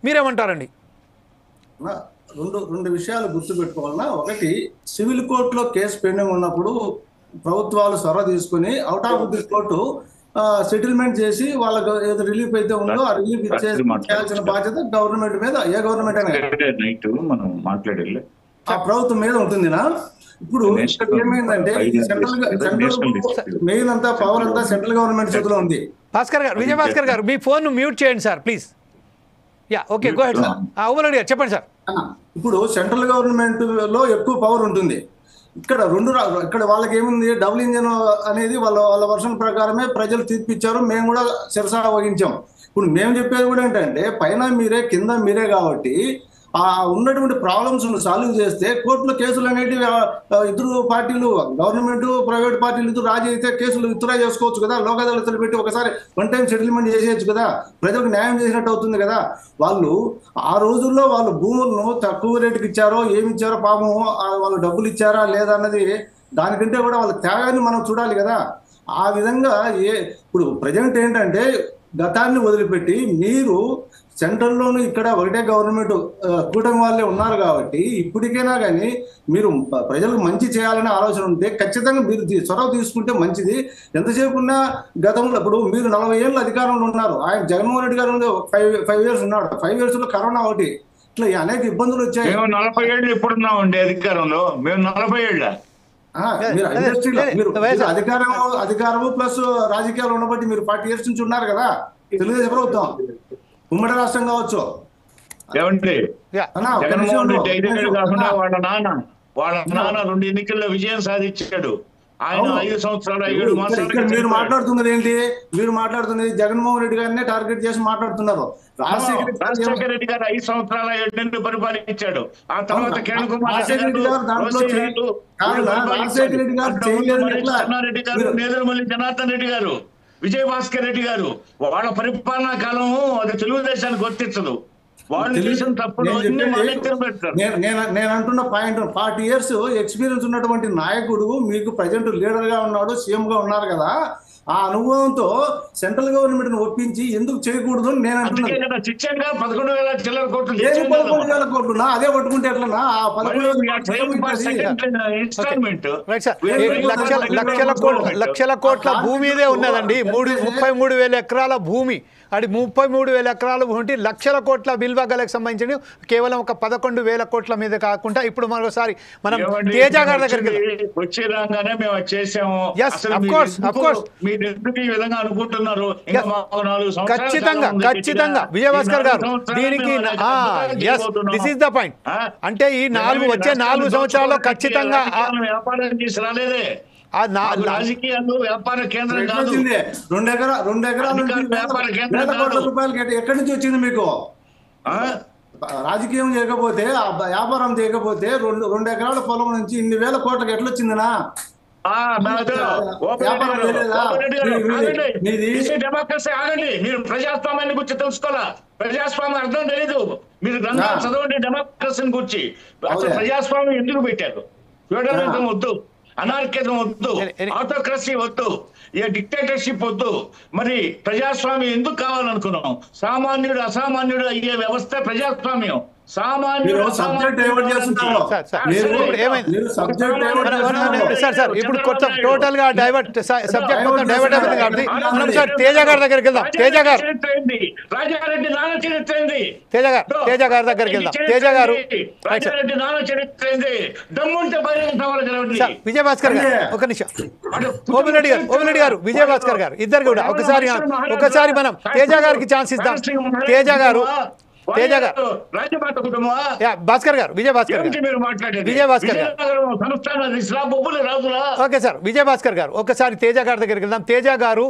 మీరేమంటారండి? రెండు విషయాలు గుర్తుపెట్టుకోవాలన్నా, ఒకటి సివిల్ కోర్టులో కేసు పెండింగ్ ఉన్నప్పుడు ప్రభుత్వాలు చొరవ తీసుకుని out of the court settlement చేసి వాళ్ళకు ఏదో రిలీఫ్ అయితే ఉందో ఆ రిలీఫ్ చేయాల్సిన బాధ్యత గవర్నమెంట్ మీద, ఏ గవర్నమెంట్ అయినా ఆ ప్రభుత్వం మీద ఉంటుందినా. ఇప్పుడు ఏమైందంటే సెంట్రల్ మెయిన్ అంతా పవర్ అంతా సెంట్రల్ గవర్నమెంట్ చేతిలో ఉంది. భాస్కర్ గారు, విజయభాస్కర్ గారు, మీ ఫోన్ మ్యూట్ చేయండి sir please. Yeah okay, go head sir. Obul గారు చెప్పండి సార్. ఇప్పుడు సెంట్రల్ గవర్నమెంట్ లో ఎక్కువ పవర్ ఉంటుంది. ఇక్కడ వాళ్ళకి ఏముంది, డబుల్ ఇంజన్ అనేది వాళ్ళ వర్షన్ ప్రకారమే ప్రజలు తీర్పిచ్చారు, మేము కూడా శిరసా వహించాం. ఇప్పుడు మేము చెప్పేది కూడా ఏంటంటే పైన మీరే కింద మీరే కాబట్టి ఆ ఉన్నటువంటి ప్రాబ్లమ్స్ సాల్వ్ చేస్తే కోర్టులో కేసులు అనేవి ఇద్దరు పార్టీలు, గవర్నమెంట్ ప్రైవేట్ పార్టీలు ఇద్దరు రాజీ అయితే కేసులు విత్డ్రా చేసుకోవచ్చు కదా, లోక్ అదాలత్లు పెట్టి ఒకసారి వన్ టైం సెటిల్మెంట్ చేసేయచ్చు కదా, ప్రజలకు న్యాయం చేసినట్టు అవుతుంది కదా. వాళ్ళు ఆ రోజుల్లో వాళ్ళు భూములను తక్కువ రేటుకి ఇచ్చారో ఏమి ఇచ్చారో పాపం, వాళ్ళు డబ్బులు ఇచ్చారా లేదా అన్నది దానికంటే కూడా వాళ్ళ త్యాగాన్ని మనం చూడాలి కదా. ఆ విధంగా ఇప్పుడు ప్రజెంట్ ఏంటంటే గతాన్ని వదిలిపెట్టి మీరు సెంట్రల్లోనూ ఇక్కడ ఒకటే గవర్నమెంట్ కూటమి వాళ్ళే ఉన్నారు కాబట్టి ఇప్పటికైనా కానీ మీరు ప్రజలకు మంచి చేయాలనే ఆలోచన ఉంటే ఖచ్చితంగా మీరు చొరవ తీసుకుంటే మంచిది. ఎంతసేపు ఉన్నా గతంలో ఇప్పుడు మీరు 40 ఏళ్ళు అధికారంలో ఉన్నారు, ఆయన జగన్మోహన్ రెడ్డి గారు 5 years ఉన్నాడు, 5 years లో కరోనా ఒకటి, ఇట్లా అనేక ఇబ్బందులు వచ్చాయి. 40 ఏళ్ళు ఎప్పుడున్నామండి అధికారంలో? మేము 40 ఏళ్ళ మీరు ఇండస్ట్రీలో మీరు అధికారము ప్లస్ రాజకీయాలు ఉండబట్టి మీరు 40 years నుంచి ఉన్నారు కదా. తెలుగుదేశం ప్రభుత్వం ఉమ్మడి రాష్ట్రం కావచ్చు. జగన్మోహన్ రెడ్డి 5 ఏళ్ళు కాకుండా వాళ్ళ నాన్న 2 ఎన్నికల్లో విజయం సాధించాడు. ఆయన 5 సంవత్సరాలు 7 మాసాలు. మీరు మాట్లాడుతున్నది ఏంటి? మీరు మాట్లాడుతున్నది జగన్మోహన్ రెడ్డి గారినే టార్గెట్ చేసి మాట్లాడుతున్నారు. రాజశేఖర రెడ్డి గారు 5 సంవత్సరాల 7 నెలలు పరిపాలించాడు. ఆ తర్వాత కిరణ్ కుమార్ రెడ్డి గారు, నేదురుమల్లి జనార్దన్ రెడ్డి గారు, విజయభాస్కర్ రెడ్డి గారు, వాళ్ళ పరిపాలనా కాలం అది తెలుగుదేశానికి వర్తించదు. వాళ్ళు చేసిన తప్పుడు నేను అంటున్న పాయింట్, 40 years ఎక్స్పీరియన్స్ ఉన్నటువంటి నాయకుడు మీకు ప్రజెంట్ లీడర్ గా ఉన్నాడు, సీఎం గా ఉన్నారు కదా. ఆ అనుభవంతో సెంట్రల్ గవర్నమెంట్ ని ఒప్పించి ఎందుకు చేయకూడదు అని నేను అంటున్నాను. 11,000 కోట్లు అదే పట్టుకుంటే ఎట్లన్నా లక్షల కోట్ల భూమి ఇదే ఉన్నదండి. 33,000 ఎకరాల భూమి, అది 33,000 ఎకరాల భూమి, లక్షల కోట్ల విలువగలకు సంబంధించి కేవలం ఒక 11,000 కోట్ల మీద కాకుండా ఇప్పుడు మరోసారి మనం తేజ గారి దగ్గరికి వచ్చే రాగానే మేము చేసాము. ఖచ్చితంగా విజయభాస్కర్ గారు దీనికి దిస్ ఇస్ ద పాయింట్. అంటే ఈ వచ్చే 4 సంవత్సరాల్లో ఖచ్చితంగా వ్యాపారం చేసి రాలేదే, రాజకీయాలు వ్యాపార కేంద్రం కాదు. 2 ఎకరాలు వ్యాపార కేంద్రం ఎక్కడి నుంచి వచ్చింది మీకు? రాజకీయం చేయకపోతే, వ్యాపారం చేయకపోతే 2 ఎకరాల పొలం నుంచి ఇన్ని వేల కోట్లకు ఎట్లొచ్చిందినా? డెమోక్రసీ ఆగండి, మీరు ప్రజాస్వామ్యాన్ని గురించి తెలుసుకోవాలా. ప్రజాస్వామ్యం అర్థం తెలీదు. మీరు గ్రంథాలు చదవండి డెమోక్రసీని గురించి. అసలు ప్రజాస్వామ్యం ఎందుకు పెట్టారు? ఫెడరలిజం వద్దు, అనార్కిజం వద్దు, ఆటోక్రసీ వద్దు, డిక్టేటర్షిప్ వద్దు. మరి ప్రజాస్వామ్యం ఎందుకు కావాలనుకున్నాం? సామాన్యుడు అసామాన్యుడు అయ్యే వ్యవస్థ ప్రజాస్వామ్యం. ఇప్పుడు టోటల్ గా డైవర్ట్ సబ్జెక్ట్ మొత్తం డైవర్ట్ అవుతుంది కాబట్టి మనం సార్ తేజ గారి దగ్గరికి వెళ్దాం. తేజ గారు, రాజారెడ్డి నాన్న చరిత్ర ఏంది? తేజ గారి దగ్గరికి వెళ్దాం. తేజ గారు, రాజారెడ్డి నాన్న చరిత్ర ఏంది? దమ్ముంటే విజయభాస్కర్ గారు ఒక నిమిషం, ఓబిరెడ్డి గారు, విజయభాస్కర్ గారు ఇద్దరు కూడా ఒకసారి మనం తేజ గారికి ఛాన్స్ ఇద్దాం. తేజ గారు, భాస్కర్ గారు, విజయభాస్కర్ గారు, ఓకే సార్, విజయభాస్కర్ గారు ఒకసారి తేజ గారి దగ్గరికి వెళ్దాం. తేజ గారు